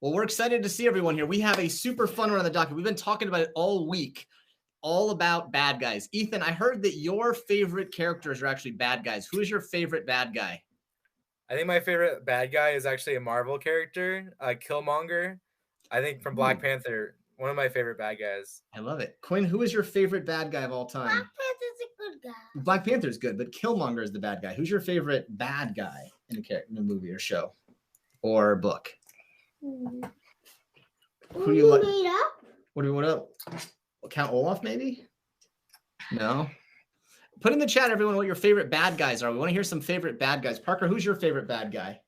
Well, we're excited to see everyone here. We have a super fun one on the docket. We've been talking about it all week, all about bad guys. Ethan, I heard that your favorite characters are actually bad guys. Who is your favorite bad guy? I think my favorite bad guy is actually a Marvel character, Killmonger. I think from Black Panther, one of my favorite bad guys. I love it. Quinn, who is your favorite bad guy of all time? Black Panther's a good guy. Black Panther's good, but Killmonger is the bad guy. Who's your favorite bad guy in the movie or show or book? Who do you like? What do you want up? Count Olaf, maybe? No. Put in the chat, everyone, what your favorite bad guys are. We want to hear some favorite bad guys. Parker, who's your favorite bad guy?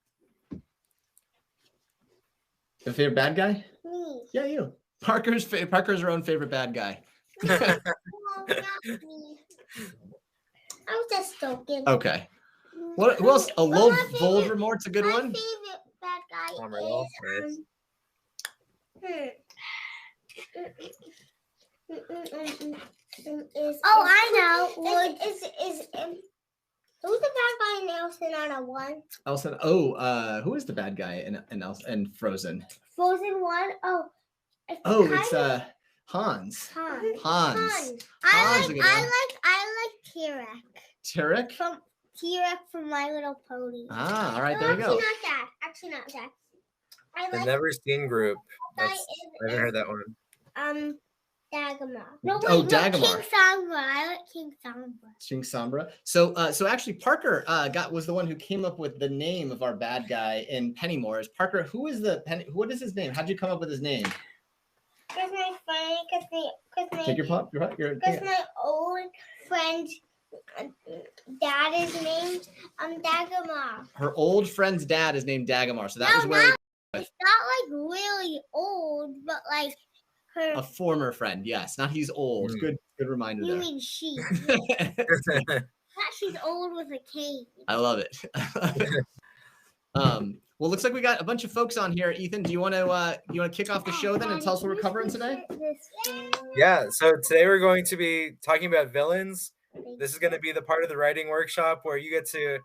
The favorite bad guy? Me. Yeah, you. Parker's our own favorite bad guy. No, not me. I'm just joking. Okay. Who else? Well, my Voldermort's a good my one. favorite bad guy is I know. Who's the bad guy in Elsa 901? Elsa. Who is the bad guy in Frozen? Frozen 1? It's Hans. Hans. I like T-Rex. T-Rex? From T-Rex from My Little Pony. Ah, all right, there you go. Actually not that. The Never Seen Group. I haven't heard that one. Dagomar. Dagomar. King Sombra. I like King Sombra. King Sombra. So actually, Parker was the one who came up with the name of our bad guy in Pennymores. Parker, what is his name? How'd you come up with his name? Because my friend, Take your pop. Because my old friend's dad is named Dagomar. Her old friend's dad is named Dagomar. So that was where it's not like really old, but like a former friend. Yes, not he's old. Good reminder. You there. mean she? She's old with a cane. I love it. Well, looks like we got a bunch of folks on here. Ethan, do you want to kick off the show then and tell us what we're covering today? Yeah. So today we're going to be talking about villains. This is going to be the part of the writing workshop where you get to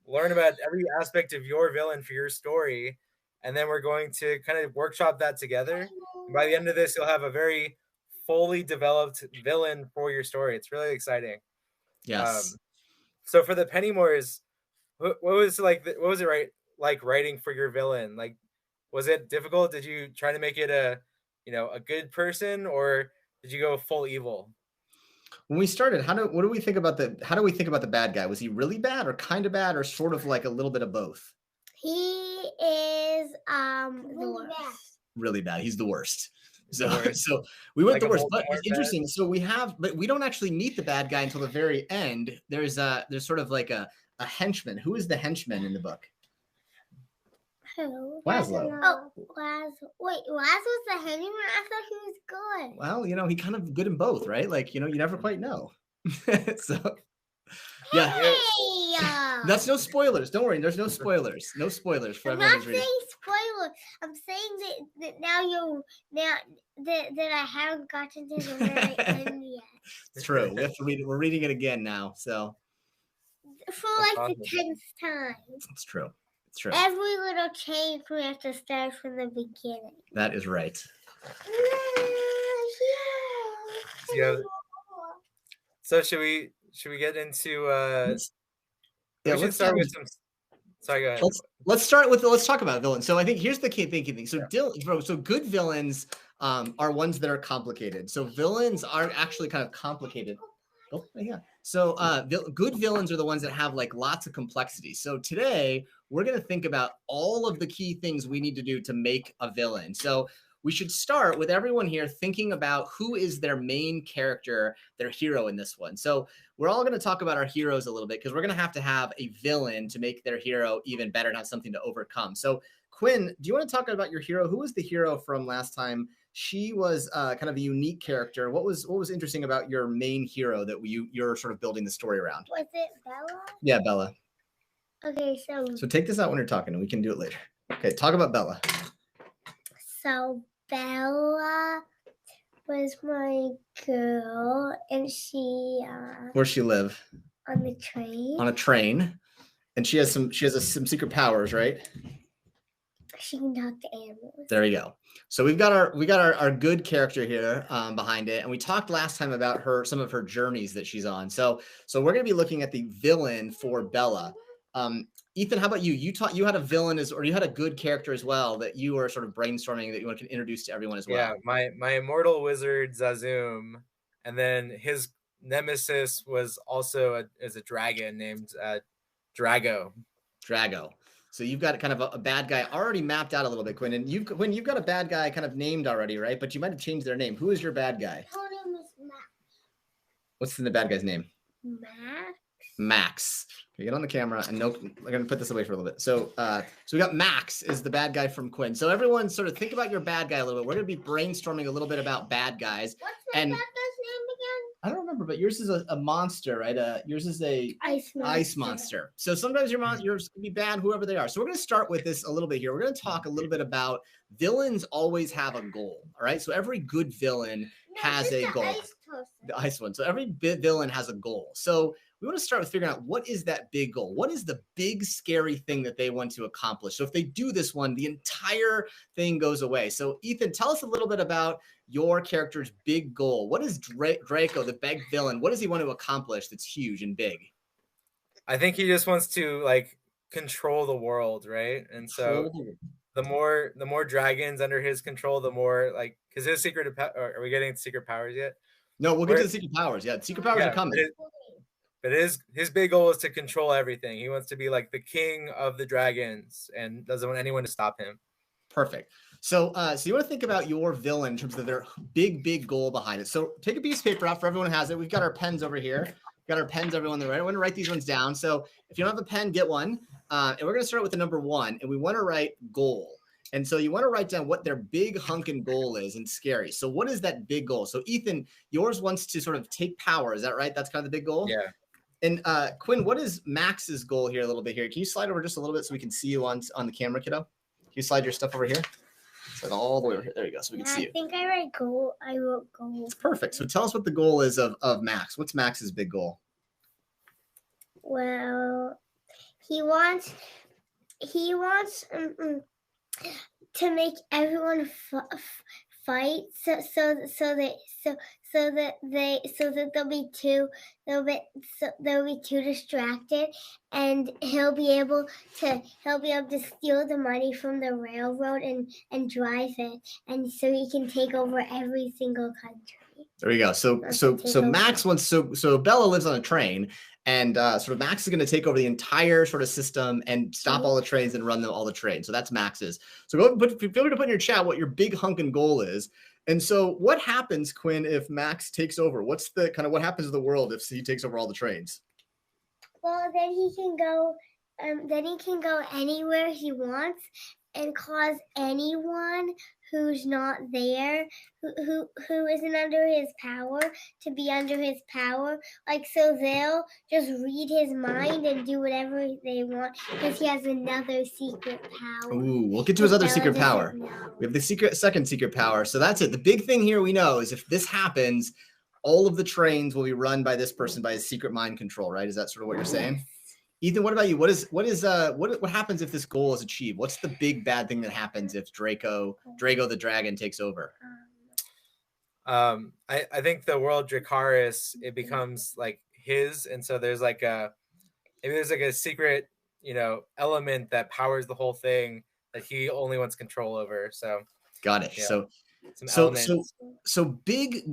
learn about every aspect of your villain for your story. And then we're going to kind of workshop that together. And by the end of this, you'll have a very fully developed villain for your story. It's really exciting. Yes. So for the Pennymores, what was it like writing for your villain? Like, was it difficult? Did you try to make it a good person, or did you go full evil? When we started, how do we think about the bad guy? Was he really bad or kind of bad or sort of like a little bit of both? He is the worst. Really bad. He's the worst. So we went the worst, but it's interesting. So but we don't actually meet the bad guy until the very end. There's sort of like a henchman. Who is the henchman in the book? Who? Laszlo. Oh, Laszlo. Wait, Laszlo's the henchman? I thought he was good. Well, he kind of good in both, right? Like, you never quite know. So yeah. Hey! That's no spoilers. Don't worry. There's no spoilers. No spoilers for everyone who's reading. I'm not saying spoilers. I'm saying that that I haven't gotten to the very end yet. It's true. We have to read it. We're reading it again now. So for like the 10th time. It's true. It's true. Every little change we have to start from the beginning. That is right. Yeah. So should we get into we should start with some. Sorry, go ahead. Let's talk about villains. So I think here's the key thing. So so good villains are ones that are complicated. So villains are actually kind of complicated. Oh yeah. So good villains are the ones that have like lots of complexity. So today we're going to think about all of the key things we need to do to make a villain. So we should start with everyone here thinking about who is their main character, their hero in this one. So we're all going to talk about our heroes a little bit because we're going to have a villain to make their hero even better and have something to overcome. So Quinn, do you want to talk about your hero? Who was the hero from last time? She was kind of a unique character. What was interesting about your main hero that you're sort of building the story around? Was it Bella? Yeah, Bella. Okay, so take this out when you're talking, and we can do it later. Okay, talk about Bella. So Bella was my girl, and she Where's she live? On the train. On a train, and she has some secret powers, right? She can talk to animals. There you go. So we got our good character here behind it, and we talked last time about some of her journeys that she's on. So we're going to be looking at the villain for Bella. Ethan, how about you? You had a villain or you had a good character as well that you were sort of brainstorming that you want to introduce to everyone as well. Yeah, my immortal wizard Zazoom, and then his nemesis was also a dragon named Drago. So you've got kind of a bad guy already mapped out a little bit, Quinn. And you've got a bad guy kind of named already, right? But you might have changed their name. Who is your bad guy? Her name is Max. What's in the bad guy's name? Max. Okay, get on the camera and no, I'm going to put this away for a little bit. So we got Max is the bad guy from Quinn. So everyone sort of think about your bad guy a little bit. We're going to be brainstorming a little bit about bad guys. What's my bad guy's name again? I don't remember, but yours is a monster, right? Yours is a ice monster. So sometimes yours can be bad, whoever they are. So we're going to start with this a little bit here. We're going to talk a little bit about villains always have a goal. All right. So every good villain has a goal. The ice one. So every villain has a goal. So we want to start with figuring out what is that big goal? What is the big scary thing that they want to accomplish? So if they do this one, the entire thing goes away. So Ethan, tell us a little bit about your character's big goal. What is Draco, the big villain? What does he want to accomplish that's huge and big? I think he just wants to like control the world, right? And so the more dragons under his control, the more like because his secret. Are we getting secret powers yet? No, we'll get to the secret powers. Yeah, the secret powers are coming. But his big goal is to control everything. He wants to be like the king of the dragons and doesn't want anyone to stop him. Perfect. So you want to think about your villain in terms of their big goal behind it. So take a piece of paper out for everyone who has it. We've got our pens over here. We've got our pens, everyone there. Right? I want to write these ones down. So if you don't have a pen, get one. And we're going to start with the number 1, and we want to write goal. And so you want to write down what their big hunkin' goal is and scary. So what is that big goal? So Ethan, yours wants to sort of take power. Is that right? That's kind of the big goal? Yeah. And Quinn, what is Max's goal here a little bit here? Can you slide over just a little bit so we can see you on the camera, kiddo? Can you slide your stuff over here? Slide all the way over here. There you go, so we can see you. I think I wrote goal. It's perfect. So tell us what the goal is of Max. What's Max's big goal? Well, he wants to make everyone fight so that they'll be too distracted, and he'll be able to steal the money from the railroad and drive it, and so he can take over every single country. There you go. So Max wants so Bella lives on a train, and sort of Max is going to take over the entire sort of system and stop all the trains and run all the trains. So that's Max's. So go feel free to put in your chat what your big hunkin' goal is. And so what happens, Quinn, if Max takes over? What's the kind of what happens to the world if he takes over all the trains? Well, then he can go anywhere he wants and cause anyone who's not there, who isn't under his power, to be under his power. Like, so they'll just read his mind and do whatever they want because he has another secret power. Ooh, we'll get to his other secret power. We have the second secret power. So that's it. The big thing here we know is if this happens, all of the trains will be run by this person by his secret mind control, right? Is that sort of what you're saying? Ethan, what about you? What happens if this goal is achieved? What's the big bad thing that happens if Draco the dragon takes over? I think the world Dracaris, it becomes like his, and so there's like a secret, element that powers the whole thing that he only wants control over. So got it. Yeah. So big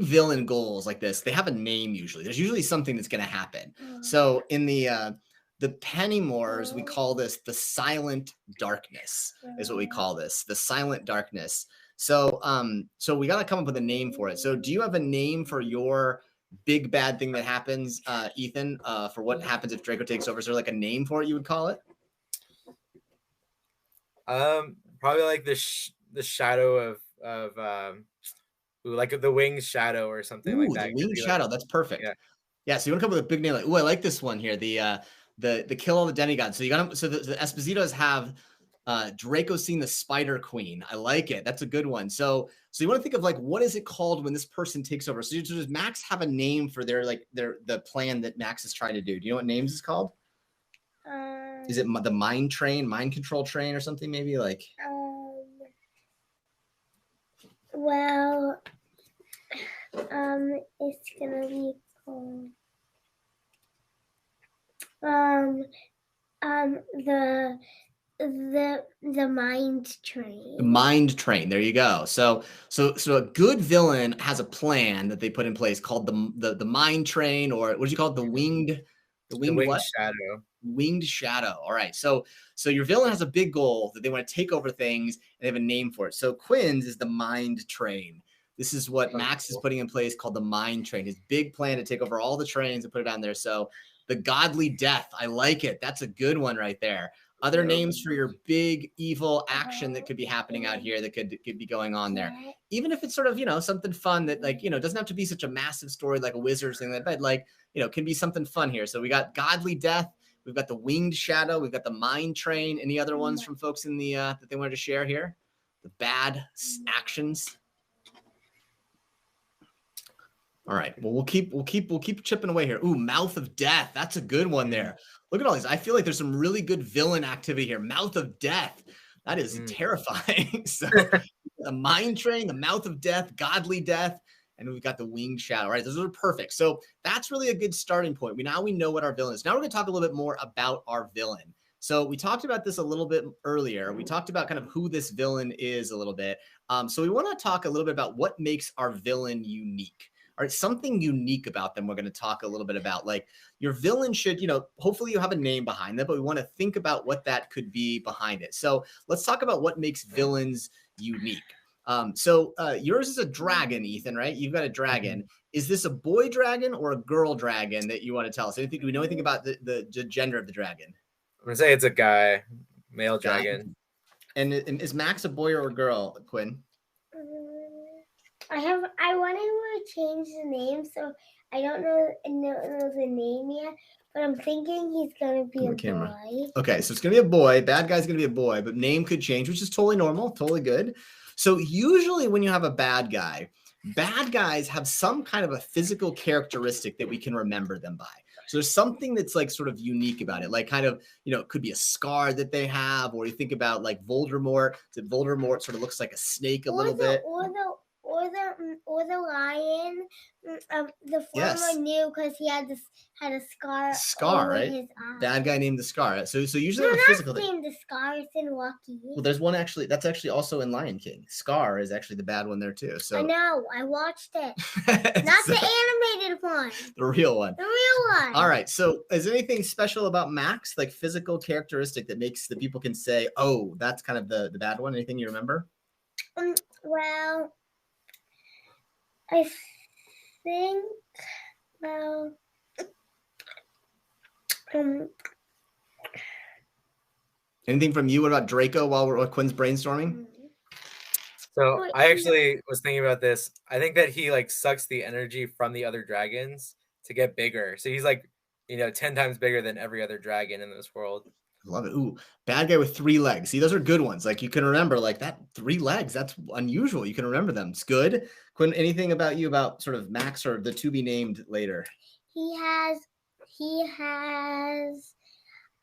villain goals like this, they have a name usually. There's usually something that's going to happen. So in the Pennymores, we call this the silent darkness, is what we call this, the silent darkness. So we got to come up with a name for it. So do you have a name for your big bad thing that happens, Ethan, for what happens if Draco takes over? Is there like a name for it you would call it? Probably like the shadow of like the winged shadow or something like that. The winged shadow, that's perfect. Yeah. So you want to come up with a big name like, I like this one here, the kill all the demigods. So the Espositos have Draco seeing the Spider Queen. I like it. That's a good one. So you want to think of like, what is it called when this person takes over? So does Max have a name for the plan that Max is trying to do? Do you know what names is called? Is it the mind control train or something maybe like? Well, it's gonna be called the mind train. The mind train. There you go. So a good villain has a plan that they put in place called the mind train, or what did you call it? The winged what? shadow. Winged shadow. All right. So your villain has a big goal that they want to take over things, and they have a name for it. So Quinn's is the mind train. This is what Max is putting in place called the mind train. His big plan to take over all the trains and put it on there. So the godly death. I like it. That's a good one right there. Other names for your big evil action that could be happening out here that could be going on there. Even if it's sort of, something fun that doesn't have to be such a massive story like a wizard or something like that, like, can be something fun here. So we got godly death. We've got the winged shadow. We've got the mind train. Any other ones from folks in the that they wanted to share here? The bad actions. All right. Well, we'll keep chipping away here. Ooh, mouth of death. That's a good one there. Look at all these. I feel like there's some really good villain activity here. Mouth of death. That is terrifying. So the mind train, the mouth of death, godly death, and we've got the winged shadow. All right. Those are perfect. So that's really a good starting point. Now we know what our villain is. Now we're going to talk a little bit more about our villain. So we talked about this a little bit earlier. We talked about kind of who this villain is a little bit. So we want to talk a little bit about what makes our villain unique. All right, something unique about them we're going to talk a little bit about. Like your villain should, hopefully you have a name behind them, but we want to think about what that could be behind it. So let's talk about what makes villains unique. So yours is a dragon, Ethan, right? You've got a dragon. Is this a boy dragon or a girl dragon that you want to tell us? Do we know anything about the gender of the dragon? I'm going to say it's a guy, male dragon. And is Max a boy or a girl, Quinn? I wanted to change the name, so I don't know the name yet, but I'm thinking he's going to be a boy. Okay, so it's going to be a boy. Bad guy's going to be a boy, but name could change, which is totally normal, totally good. So usually when you have a bad guys have some kind of a physical characteristic that we can remember them by. So there's something that's like sort of unique about it, like kind of, it could be a scar that they have, or you think about like Voldermort. Voldermort sort of looks like a snake a little bit. Or the lion, the former knew because he had a scar over right? His eye. Bad guy named the Scar. So usually no, a physical thing. Named the Scar. It's in Lucky. Well, there's one actually. That's actually also in Lion King. Scar is actually the bad one there too. So I know. I watched it. Not the animated one. The real one. The real one. All right. So is there anything special about Max, like physical characteristic that makes the people can say, "Oh, that's kind of the bad one"? Anything you remember? Well, I think, anything from you? What about Draco while Quinn's brainstorming? So I actually was thinking about this. I think that he like sucks the energy from the other dragons to get bigger. So he's like, 10 times bigger than every other dragon in this world. Love it. Ooh, bad guy with 3 legs. See, those are good ones. Like you can remember like that 3 legs. That's unusual. You can remember them. It's good. Quinn, anything about you about sort of Max or the to be named later? He has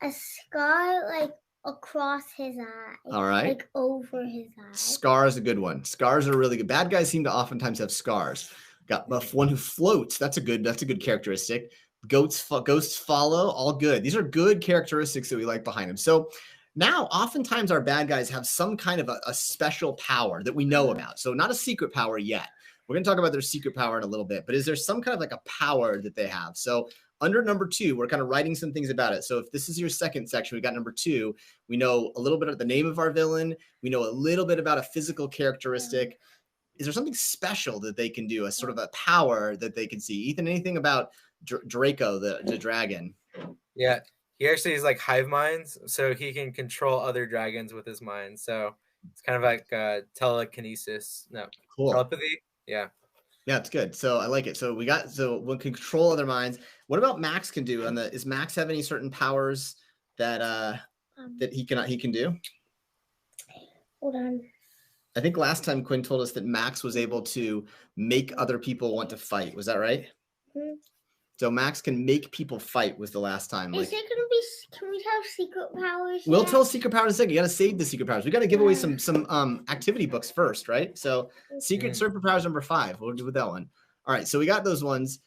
a scar like across his eye. All right. Like over his eye. Scar is a good one. Scars are really good. Bad guys seem to oftentimes have scars. Got one who floats. That's a good characteristic. Ghosts follow, all good. These are good characteristics that we like behind them. So now oftentimes our bad guys have some kind of a special power that we know about. So not a secret power yet. We're going to talk about their secret power in a little bit, but is there some kind of like a power that they have? So under number 2, we're kind of writing some things about it. So if this is your second section, we got number 2. We know a little bit of the name of our villain. We know a little bit about a physical characteristic. Is there something special that they can do, a sort of a power that they can see? Ethan, anything about Draco, the dragon? Yeah, he actually is like hive minds, so he can control other dragons with his mind. So it's kind of like telekinesis. No, cool. Telepathy. Yeah. Yeah, it's good. So I like it. So we can control other minds. What about Max can do? Is Max have any certain powers that he can do? Hold on. I think last time Quinn told us that Max was able to make other people want to fight. Was that right? Mm-hmm. So Max can make people fight was the last time. Is there gonna be? Can we have secret powers? We'll yet? tell secret powers in a second. You got to save the secret powers. We got to give away some activity books first, right? So secret superpowers number 5. We'll do with that one. All right. So we got those ones.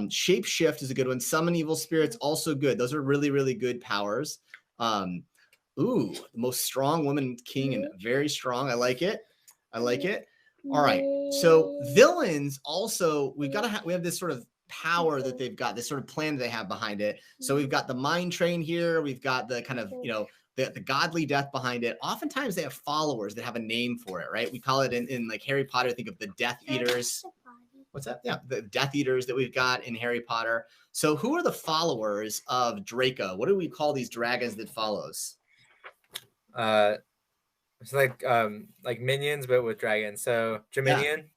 Shape shift is a good one. Summon evil spirits, also good. Those are really, really good powers. Ooh, the most strong woman king and very strong. I like it. I like it. All right. So villains also, we have this sort of power that they've got, this sort of plan that they have behind it. So we've got the mind train here. We've got the kind of, the godly death behind it. Oftentimes they have followers that have a name for it, right? We call it in like Harry Potter, think of the Death Eaters. What's that? Yeah, the Death Eaters that we've got in Harry Potter. So who are the followers of Draco? What do we call these dragons that follows? It's like minions, but with dragons. So Dominion.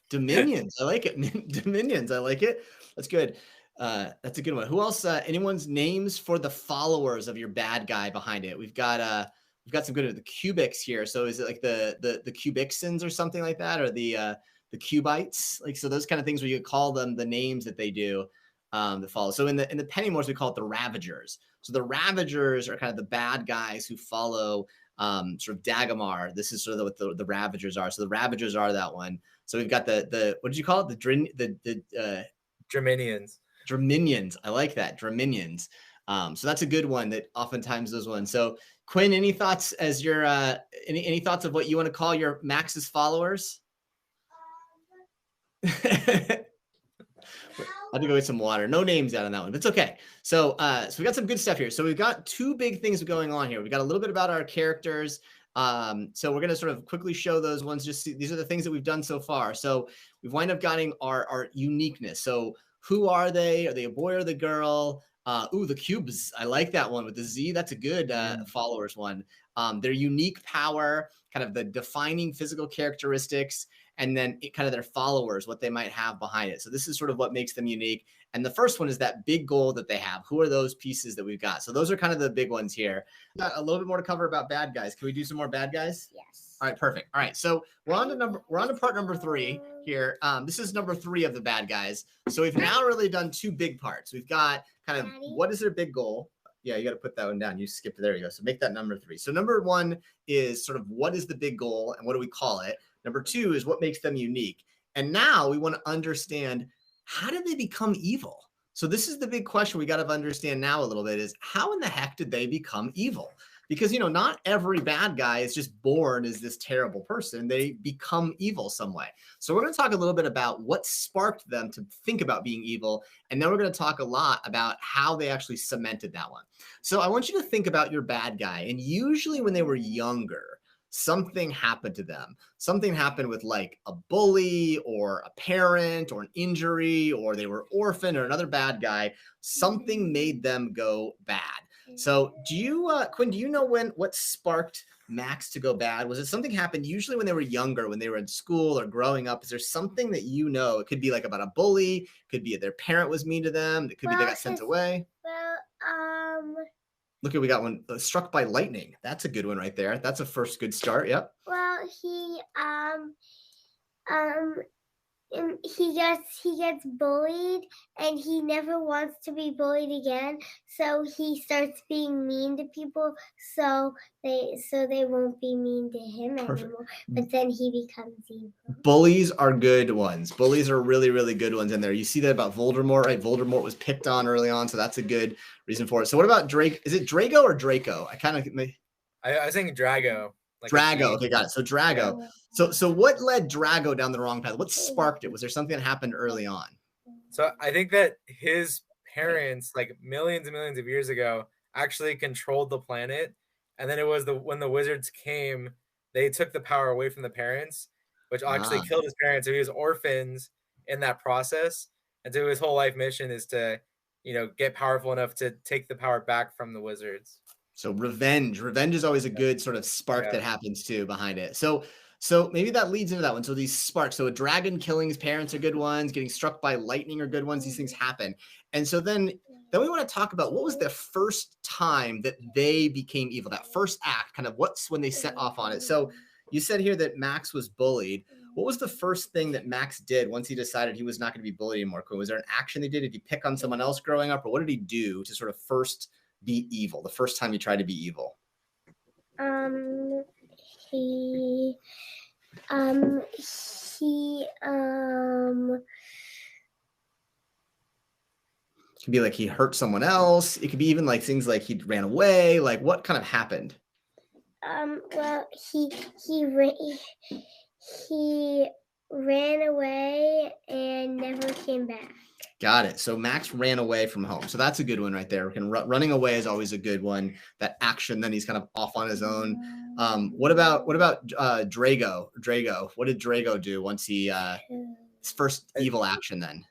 Dominions. I like it. Dominions. I like it. That's good. That's a good one. Who else? Anyone's names for the followers of your bad guy behind it? We've got some good the Cubics here. So is it like the Cubixins or something like that, or the Cubites? Like, so those kind of things where you call them the names that they do that follow. So in the Pennymores we call it the Ravagers. So the Ravagers are kind of the bad guys who follow sort of Dagomar. This is sort of what the Ravagers are. So the Ravagers are that one. So we've got the what did you call it? The Draminians. Draminions. I like that. Draminions. So that's a good one that oftentimes those ones. So Quinn, any thoughts as your any thoughts of what you want to call your Max's followers? I had to go get some water. No names out on that one. That's okay. So we got some good stuff here. So we've got 2 big things going on here. We got a little bit about our characters. So we're going to sort of quickly show those ones. Just see, these are the things that we've done so far. So we've wind up getting our uniqueness. So who are they? Are they a boy or the girl? The cubes. I like that one with the Z. That's a good followers one. Their unique power, kind of the defining physical characteristics, and then kind of their followers, what they might have behind it. So this is sort of what makes them unique. And the first one is that big goal that they have. Who are those pieces that we've got? So those are kind of the big ones here. Got a little bit more to cover about bad guys. Can we do some more bad guys? Yes. All right, perfect. All right, so we're on to part number 3 here. This is number 3 of the bad guys. So we've now really done 2 big parts. We've got kind of what is their big goal? Yeah, you got to put that one down. You skipped it. There you go. So make that number 3. So number 1 is sort of what is the big goal and what do we call it? Number 2 is what makes them unique. And now we want to understand, how did they become evil? So this is the big question we got to understand now a little bit, is how in the heck did they become evil? Because, not every bad guy is just born as this terrible person. They become evil some way. So we're going to talk a little bit about what sparked them to think about being evil. And then we're going to talk a lot about how they actually cemented that one. So I want you to think about your bad guy. And usually when they were younger, something happened to them. Something happened with like a bully or a parent or an injury, or they were orphaned or another bad guy. Something made them go bad. So do you, Quinn, do you know what sparked Max to go bad? Was it something happened usually when they were younger, when they were in school or growing up? Is there something that it could be like about a bully, it could be their parent was mean to them, it could be they got sent away? Look, we got one, struck by lightning. That's a good one right there. That's a first good start. Yep. Well, he gets bullied, and he never wants to be bullied again. So he starts being mean to people, so they won't be mean to him anymore. But then he becomes evil. Bullies are good ones. Bullies are really, really good ones in there. You see that about Voldermort, right? Voldermort was picked on early on, so that's a good reason for it. So what about Drake? Is it Drago or Draco? I was thinking Drago. Drago. Okay, got it. So Drago. Yeah. So what led Drago down the wrong path? What sparked it? Was there something that happened early on? So I think that his parents, like millions and millions of years ago, actually controlled the planet. And then it was when the wizards came, they took the power away from the parents, which actually killed his parents. So he was orphans in that process. And so his whole life mission is to, get powerful enough to take the power back from the wizards. So revenge is always a good sort of spark that happens too behind it. So maybe that leads into that one. So these sparks, so a dragon killing his parents are good ones, getting struck by lightning are good ones. These things happen. And so then we want to talk about what was the first time that they became evil, that first act, kind of what's when they set off on it. So you said here that Max was bullied. what was the first thing that Max did once he decided he was not going to be bullied anymore? Was there an action he did? Did he pick on someone else growing up, or what did he do to sort of first be evil? The first time he tried to be evil? He It could be like he hurt someone else. It could be even like things like he ran away. Like what kind of happened? Well, he ran away and never came back. Got it. So Max ran away from home. So that's a good one right there. Running away is always a good one. That action, then he's kind of off on his own. What about Drago? What did Drago do once he his first evil action then?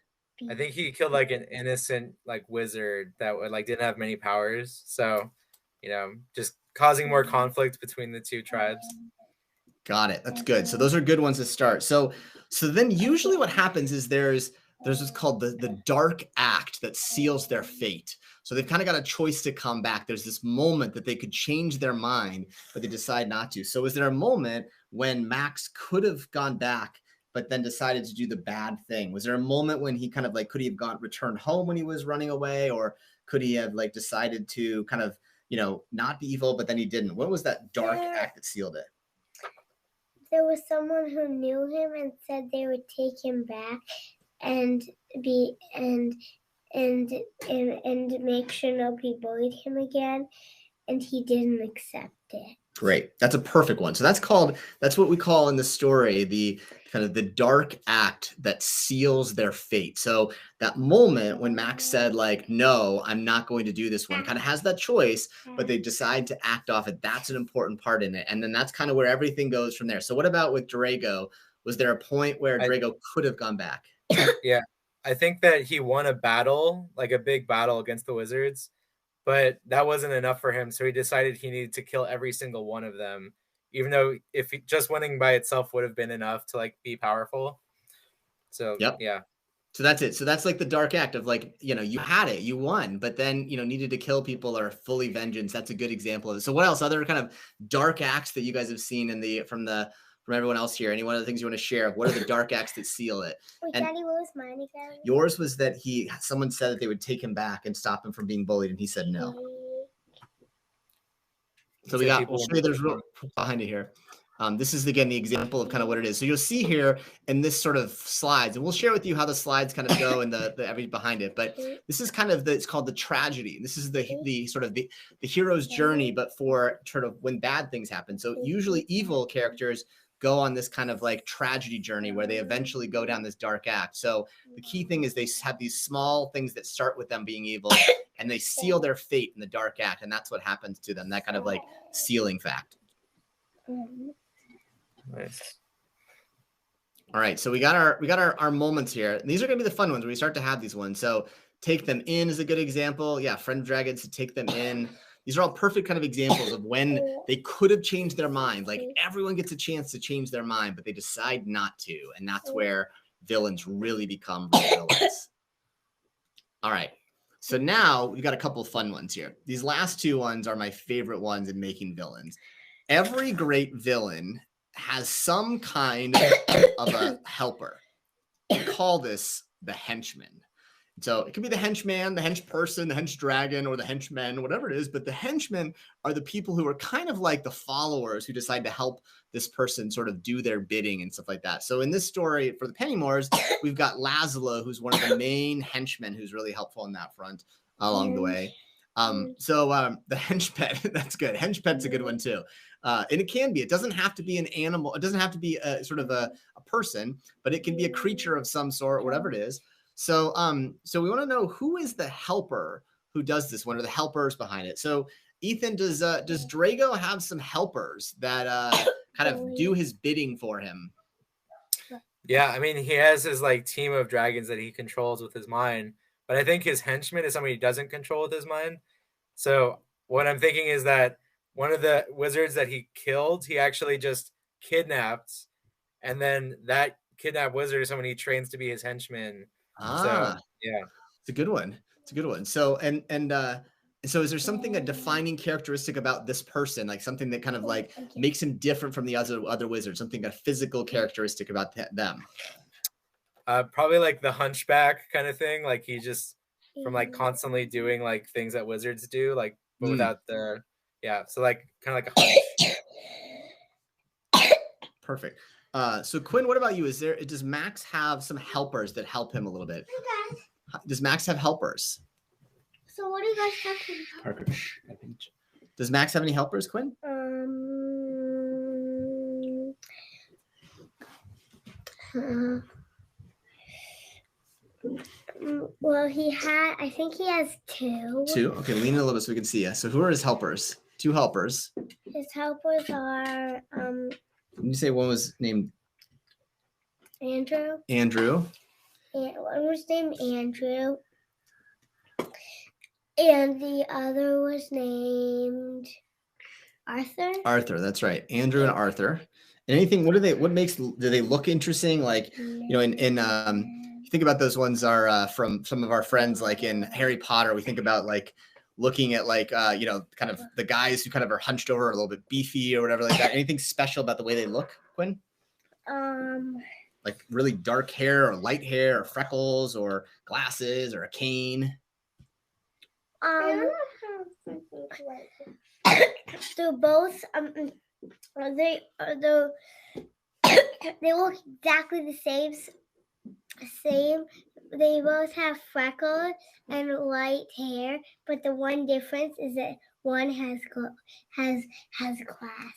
I think he killed like an innocent like wizard that like didn't have many powers. So, just causing more conflict between the two tribes. Got it. That's good. So those are good ones to start. So then usually what happens is there's what's called the dark act that seals their fate. So they've kind of got a choice to come back. There's this moment that they could change their mind, but they decide not to. So is there a moment when Max could have gone back, but then decided to do the bad thing? Was there a moment when he kind of like, could he have returned home when he was running away? Or could he have like decided to kind of, not be evil, but then he didn't? What was that dark act that sealed it? There was someone who knew him and said they would take him back and make sure nobody bullied him again, and he didn't accept it. Great. That's a perfect one. So that's what we call in the story the kind of the dark act that seals their fate. So that moment when Max said like, no, I'm not going to do this one, kind of has that choice, but they decide to act off it. That's an important part in it. And then that's kind of where everything goes from there. So what about with Drago? Was there a point where Drago could have gone back? Yeah. I think that he won a battle, like a big battle against the wizards, but that wasn't enough for him. So he decided he needed to kill every single one of them, even though if just winning by itself would have been enough to like be powerful. So, yeah. So that's it. So that's like the dark act of like, you had it, you won, but then, needed to kill people or fully vengeance. That's a good example of it. So what else? Other kind of dark acts that you guys have seen from everyone else here? Any one of the things you want to share? What are the dark acts that seal it? Wait, Daddy, what was mine again? Yours was that someone said that they would take him back and stop him from being bullied, and he said no. So we'll show you there's real behind it here. This is again the example of kind of what it is. So you'll see here in this sort of slides, and we'll share with you how the slides kind of go and the everything behind it. But this is kind of it's called the tragedy. This is the sort of the hero's journey, but for sort of when bad things happen. So usually evil characters go on this kind of like tragedy journey where they eventually go down this dark act. So the key thing is they have these small things that start with them being evil and they seal their fate in the dark act. And that's what happens to them. That kind of like sealing fact. Nice. All right. So we got our moments here. And these are going to be the fun ones where we start to have these ones. So take them in is a good example. Yeah. Friend of Dragons to take them in. These are all perfect kind of examples of when they could have changed their mind. Like everyone gets a chance to change their mind, but they decide not to. And that's where villains really become real villains. All right. So now we've got a couple of fun ones here. These last two ones are my favorite ones in making villains. Every great villain has some kind of a helper. We call this the henchman. So it could be the henchman, the hench person, the hench dragon, or the henchmen, whatever it is. But the henchmen are the people who are kind of like the followers who decide to help this person sort of do their bidding and stuff like that. So in this story for the Pennymores, we've got Laszlo, who's one of the main henchmen who's really helpful in that front along the way. The henchpet, that's good. Henchpet's a good one too. And it can be, it doesn't have to be an animal. It doesn't have to be a sort of a person, but it can be a creature of some sort, whatever it is. So we want to know who is the helper who does this one, or the helpers behind it. So Ethan, does Drago have some helpers that kind of do his bidding for him? Yeah, I mean, he has his like team of dragons that he controls with his mind, but I think his henchman is somebody he doesn't control with his mind. So what I'm thinking is that one of the wizards that he killed, he actually just kidnapped, and then that kidnapped wizard is someone he trains to be his henchman. So, yeah, it's a good one. So, and So is there something, a defining characteristic about this person, like something that kind of like makes him different from the other wizards, something, a physical characteristic about them? Probably like the hunchback kind of thing. Like he just from like constantly doing like things that wizards do, like but without the so like kind of like a hunch. Perfect. So Quinn, what about you? Does Max have some helpers that help him a little bit? Does Max have helpers? So what are you guys talking about? Parker. Does Max have any helpers, Quinn? Well, I think he has 2. 2? Okay, lean in a little bit so we can see you. So who are his helpers? 2 helpers. His helpers are Did you say one was named Andrew? Andrew. And one was named Andrew. And the other was named Arthur. Arthur, that's right. Andrew and Arthur. And anything, do they look interesting? Like, you know, in you think about those ones are from some of our friends, like in Harry Potter, we think about like looking at like, you know, kind of the guys who kind of are hunched over, a little bit beefy or whatever like that. Anything special about the way they look, Quinn? Like really dark hair or light hair or freckles or glasses or a cane? So both they look exactly the same. They both have freckles and light hair, but the one difference is that one has glass.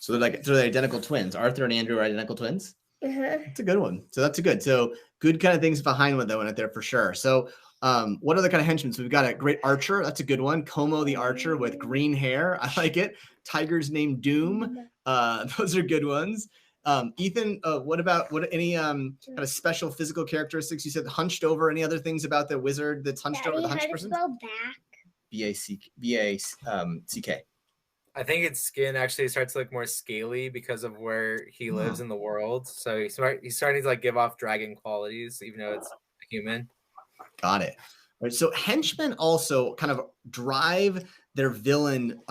So they're identical twins. Arthur and Andrew are identical twins. That's a good one. So good kind of things behind what they went out there for sure. So what other kind of henchmen? So we've got a great archer. That's a good one. Como the archer with green hair. I like it. Tigers named Doom. Those are good ones. Ethan, any kind of special physical characteristics? You said hunched over. Any other things about the wizard that's hunched over, the hunched person? Spell back. B-A-C-K. I think its skin actually starts to look more scaly because of where he lives in the world. So he's starting to like give off dragon qualities, even though it's a human. Got it. All right, so henchmen also kind of drive their villain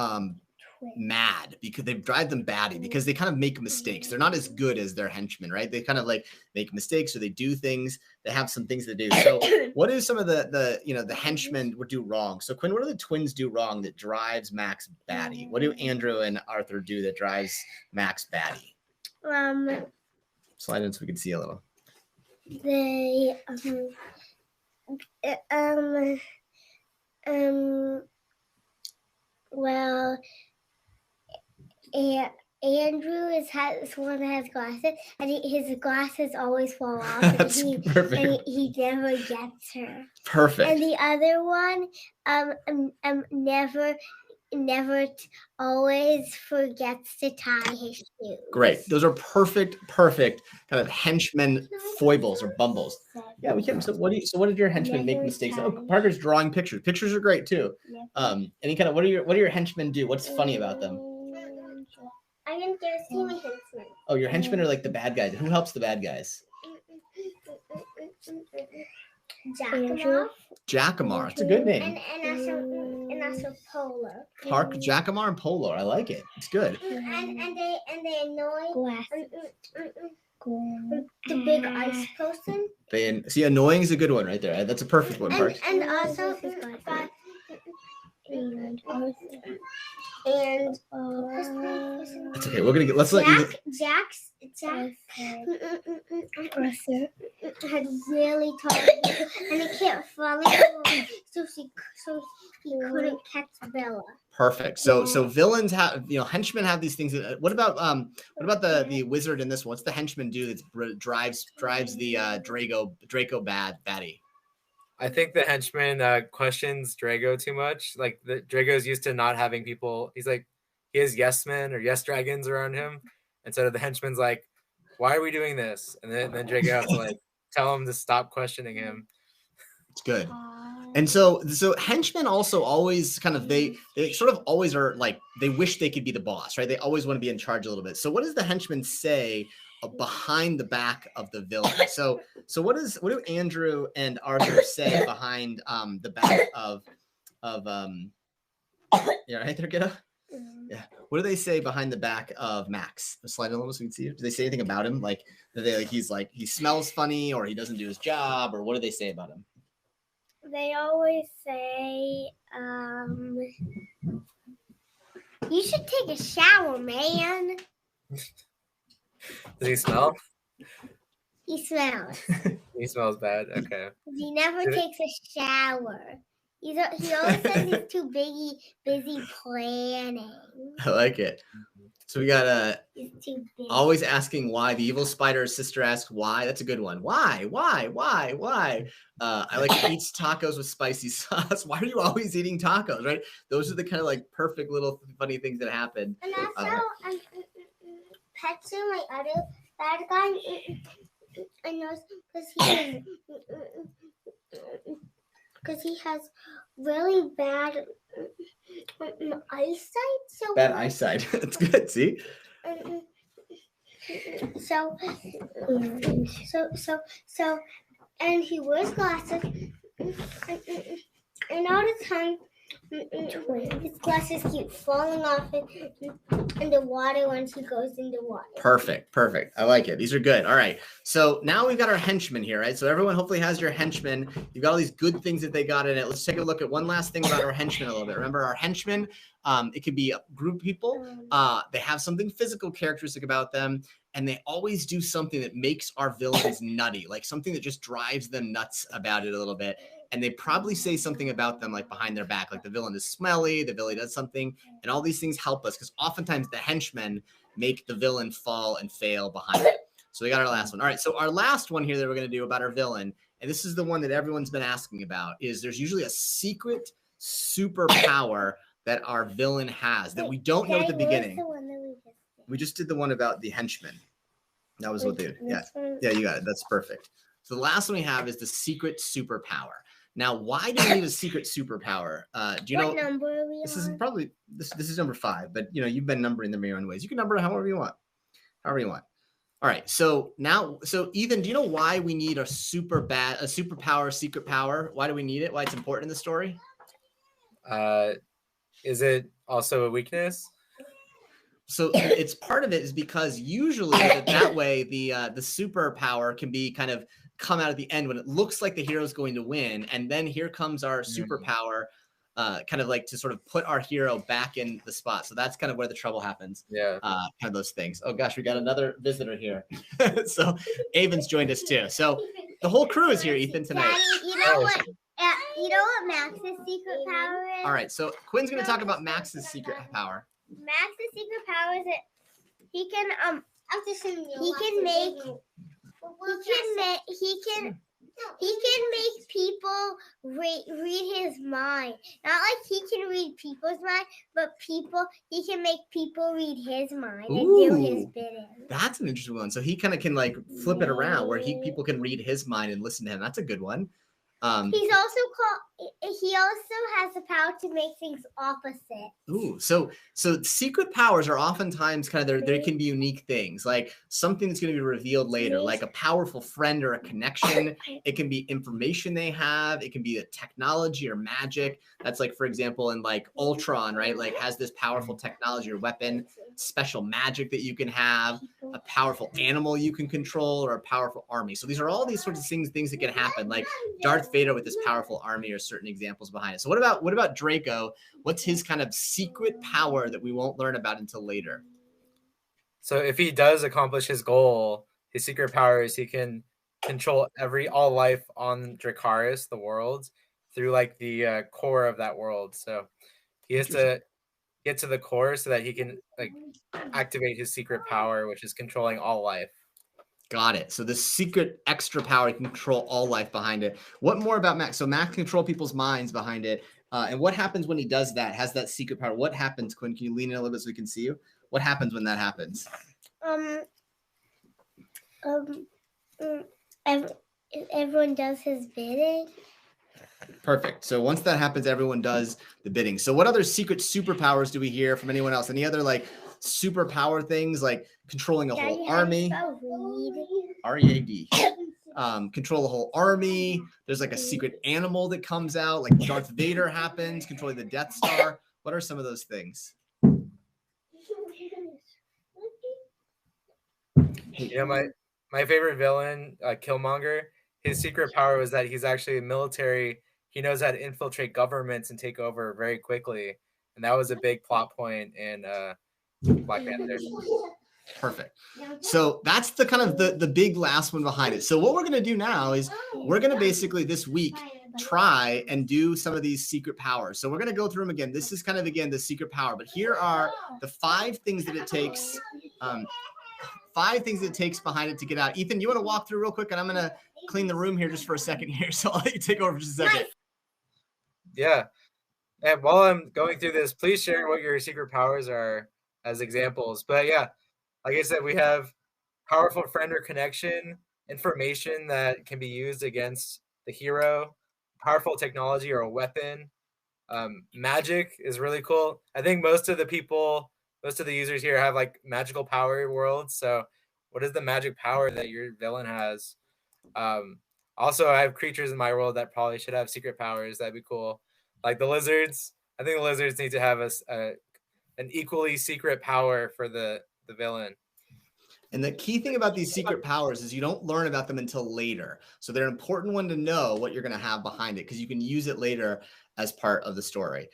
mad, because they drive them batty because they kind of make mistakes. They're not as good as their henchmen, right? They kind of like make mistakes, or they do things. They have some things to do. So what is some of the henchmen would do wrong? So Quinn, what do the twins do wrong that drives Max batty? What do Andrew and Arthur do that drives Max batty? Slide in so we can see a little. They well, Andrew is one that has glasses, and his glasses always fall off. That's perfect. And he never gets her. Perfect. And the other one, never always forgets to tie his shoes. Great. Those are perfect kind of henchmen foibles or bumbles. Yeah, we can. So what did your henchmen make mistakes? Oh, Parker's drawing pictures. Pictures are great too. Any kind of what do your henchmen do? What's funny about them? I didn't get to see my henchmen. Oh, your henchmen are like the bad guys. Who helps the bad guys? Jackamar. It's a good name. And also Polar. Park, Jackamar, and Polar. I like it. It's good. And they annoy the big ice person. See, annoying is a good one right there. That's a perfect one, Park. And also and that's okay. We're gonna get. Let's let you. Jack had really tall, and he kept falling, so he couldn't catch Bella. Perfect. So villains have, henchmen have these things. What about the wizard in this one? What's the henchman do that drives the Draco baddie? I think the henchman questions Drago too much. Like Drago's used to not having people. He's like, he has yes men or yes dragons around him, and so the henchman's like, "Why are we doing this?" And then Drago has to like tell him to stop questioning him. It's good. And so henchmen also always kind of they sort of always are like, they wish they could be the boss, right? They always want to be in charge a little bit. So what does the henchman say behind the back of the villain? So what do Andrew and Arthur say behind the back of Yeah, right there, kiddo. Yeah. What do they say behind the back of Max? Slide a little so we can see it. Do they say anything about him? Like, do they like he smells funny, or he doesn't do his job, or what do they say about him? They always say, you should take a shower, man. Does he smell? He smells. He smells bad. Okay. He never takes a shower. He always says he's too busy planning. I like it. So we got He's too busy. always asking why. The evil spider's sister asks why. That's a good one. Why? I like eats tacos with spicy sauce. Why are you always eating tacos? Right? Those are the kind of like perfect little funny things that happen. And also, Petsu, my other bad guy, I know because he has really bad eyesight. So Bad eyesight. That's good. See? So, and he wears glasses, and all the time, his glasses keep falling off in the water once he goes in the water. Perfect. I like it. These are good. All right. So now we've got our henchmen here, right? So everyone hopefully has your henchmen. You've got all these good things that they got in it. Let's take a look at one last thing about our henchmen a little bit. Remember, our henchmen, it could be a group of people. They have something physical characteristic about them, and they always do something that makes our villains nutty, like something that just drives them nuts about it a little bit. And they probably say something about them like behind their back, like the villain is smelly, the villain does something, and all these things help us because oftentimes the henchmen make the villain fall and fail behind it. So we got our last one. All right, so our last one here that we're going to do about our villain, and this is the one that everyone's been asking about, is there's usually a secret superpower that our villain has that we don't know at the beginning. We just did the one about the henchmen. That was what they did. Yeah, you got it. That's perfect. So the last one we have is the secret superpower. Now, why do we need a secret superpower? Do you know? What number are we this on? is probably this is number 5, but you've been numbering them in your own ways. You can number it however you want. All right. So Ethan, do you know why we need a superpower, secret power? Why do we need it? Why it's important in the story? Is it also a weakness? So it's part of it is because usually that way the superpower can be kind of come out at the end when it looks like the hero's going to win, and then here comes our superpower, kind of like to sort of put our hero back in the spot. So that's kind of where the trouble happens. Yeah. Kind of those things. Oh gosh, we got another visitor here. So Avon's joined us too. So the whole crew is here, Ethan, tonight. Daddy, you know what Max's secret power is? All right, so Quinn's going to talk about Max's secret power. Max's secret power is that he can make people read his mind. Not like he can read people's mind, but he can make people read his mind and do his bidding. That's an interesting one. So he kind of can like flip it around where people can read his mind and listen to him. That's a good one. He also has the power to make things opposite. Ooh, so secret powers are oftentimes kind of there can be unique things, like something that's going to be revealed later, like a powerful friend or a connection. It can be information they have. It can be a technology or magic. That's like, for example, in like Ultron, right? Like has this powerful technology or weapon, special magic that you can have, a powerful animal you can control, or a powerful army. So these are all these sorts of things that can happen, like Darth Vader with this powerful army or certain examples behind it. So what about Draco? What's his kind of secret power that we won't learn about until later? So if he does accomplish his goal, his secret power is he can control all life on Dracarys, the world, through like the core of that world. So he has to get to the core so that he can like activate his secret power, which is controlling all life. Got it. So the secret extra power can control all life behind it. What more about Max? So Max can control people's minds behind it. And what happens when he does that, has that secret power? What happens, Quinn? Can you lean in a little bit so we can see you? What happens when that happens? Everyone does his bidding. Perfect. So once that happens, everyone does the bidding. So what other secret superpowers do we hear from anyone else? Any other like superpower things like controlling a whole army? R-E-A-D. Control the whole army. There's like a secret animal that comes out, like Darth Vader happens, controlling the Death Star. What are some of those things? You know, my favorite villain, Killmonger, his secret power was that he's actually a military. He knows how to infiltrate governments and take over very quickly. And that was a big plot point in Black Panther. Perfect. So that's the kind of the big last one behind it. So what we're going to do now is we're going to basically this week try and do some of these secret powers. So we're going to go through them again. This is kind of, again, the secret power. But here are the 5 things that it takes. 5 things it takes behind it to get out. Ethan, you want to walk through real quick, and I'm going to clean the room here just for a second here. So I'll let you take over for just a second. Yeah. And while I'm going through this, please share what your secret powers are as examples. But yeah, like I said, we have powerful friend or connection, information that can be used against the hero, powerful technology or a weapon. Magic is really cool. I think most of the users here have like magical power worlds. So what is the magic power that your villain has? Also, I have creatures in my world that probably should have secret powers. That'd be cool. Like the lizards. I think the lizards need to have an equally secret power for the villain. And the key thing about these secret powers is you don't learn about them until later. So they're an important one to know what you're going to have behind it because you can use it later as part of the story.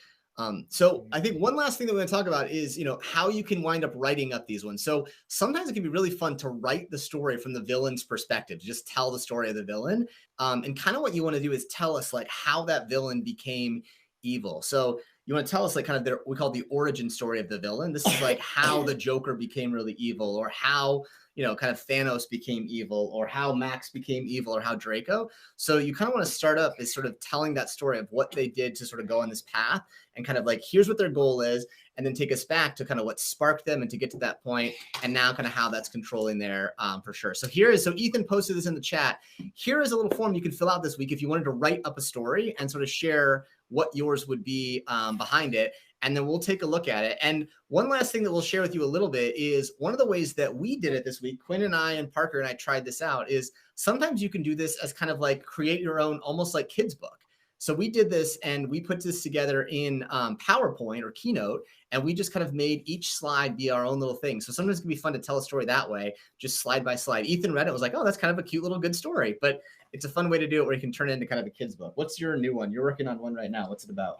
So I think one last thing that we're going to talk about is, how you can wind up writing up these ones. So sometimes it can be really fun to write the story from the villain's perspective, just tell the story of the villain. And kind of what you want to do is tell us like how that villain became evil. So you want to tell us like kind of we call it the origin story of the villain. This is like how the Joker became really evil, or how, kind of Thanos became evil, or how Max became evil, or how Draco. So you kind of want to start up is sort of telling that story of what they did to sort of go on this path, and kind of like, here's what their goal is, and then take us back to kind of what sparked them and to get to that point, and now kind of how that's controlling their for sure. So Ethan posted this in the chat. Here is a little form you can fill out this week if you wanted to write up a story and sort of share what yours would be behind it. And then we'll take a look at it. And one last thing that we'll share with you a little bit is one of the ways that we did it this week, Quinn and I and Parker and I tried this out, is sometimes you can do this as kind of like create your own, almost like kids book. So we did this and we put this together in PowerPoint or Keynote, and we just kind of made each slide be our own little thing. So sometimes it can be fun to tell a story that way, just slide by slide. Ethan read it, was like, oh, that's kind of a cute little good story. But it's a fun way to do it where you can turn it into kind of a kid's book. What's your new one? You're working on one right now. What's it about?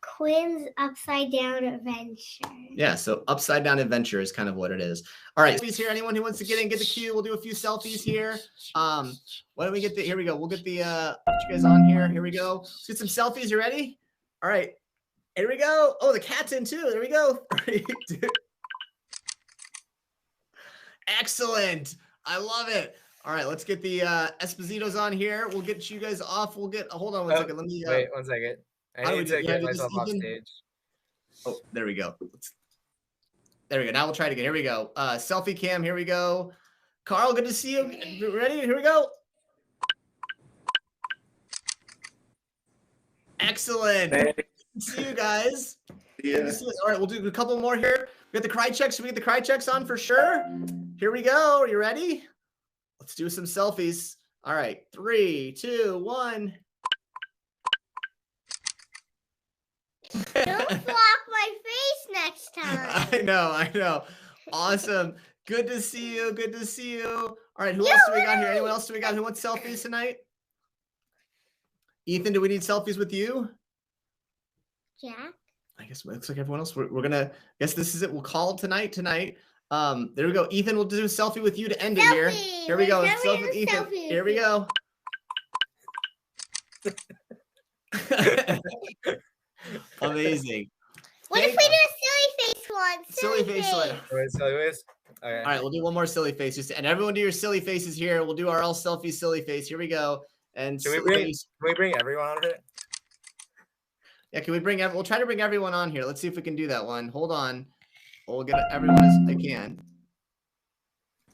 Quinn's Upside Down Adventure. Yeah, so Upside Down Adventure is kind of what it is. All right, please here, anyone who wants to get in, get the cue. We'll do a few selfies here. Why don't we get here we go. We'll get the put you guys on here. Here we go. Let's get some selfies. You ready? All right. Here we go. Oh, the cat's in too. There we go. 3, 2. Excellent. I love it. All right, let's get the Espositos on here. We'll get you guys off. Hold on one second. Let me wait 1 second. I need to get myself off stage. Oh, there we go. There we go. Now we'll try it again. Here we go. Selfie cam. Here we go. Carl, good to see you. Ready? Here we go. Excellent. Good to see you guys. Yeah. All right, we'll do a couple more here. We got the cry checks. Should we get the cry checks on for sure? Here we go. Are you ready? Let's do some selfies. All right. 3, 2, 1. Don't block my face next time. I know. Awesome. Good to see you. All right, who else do we got here? Anyone else do we got who wants selfies tonight? Ethan, do we need selfies with you? Jack? I guess it looks like everyone else. We're gonna guess this is it. We'll call tonight. There we go. Ethan, we'll do a selfie with you to end it here. Here we go. Selfie with Ethan. Here we go. Amazing. What if we do a silly face one? Silly face one. Silly face. Okay. All right, we'll do one more silly face. And everyone do your silly faces here. We'll do our all selfie silly face. Here we go. And can we bring everyone on it? Yeah, we'll try to bring everyone on here. Let's see if we can do that one. Hold on. We'll get everyone as I can.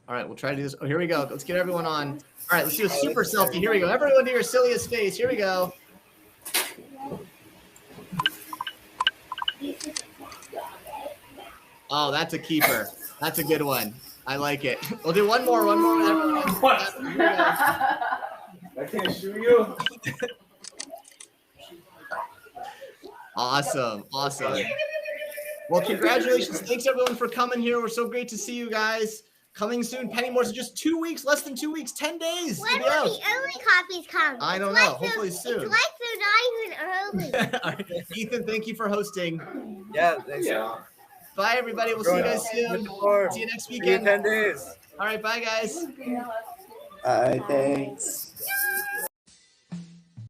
All right, we'll try to do this. Oh, here we go. Let's get everyone on. All right, let's do a super selfie. Here we go. Everyone do your silliest face. Here we go. Oh, that's a keeper. That's a good one. I like it. We'll do one more. What? I can't shoot you. Awesome. Well, congratulations. Thanks everyone for coming here. We're so great to see you guys. Coming soon, Pennymores in just 2 weeks, less than 2 weeks, 10 days. When will the early copies come? I don't know. Hopefully soon. It's like they're not even early. All right. Ethan, thank you for hosting. Yeah, thanks. Bye, everybody. We'll see you guys soon. See you next weekend. 10 days. All right, bye, guys. Bye, thanks.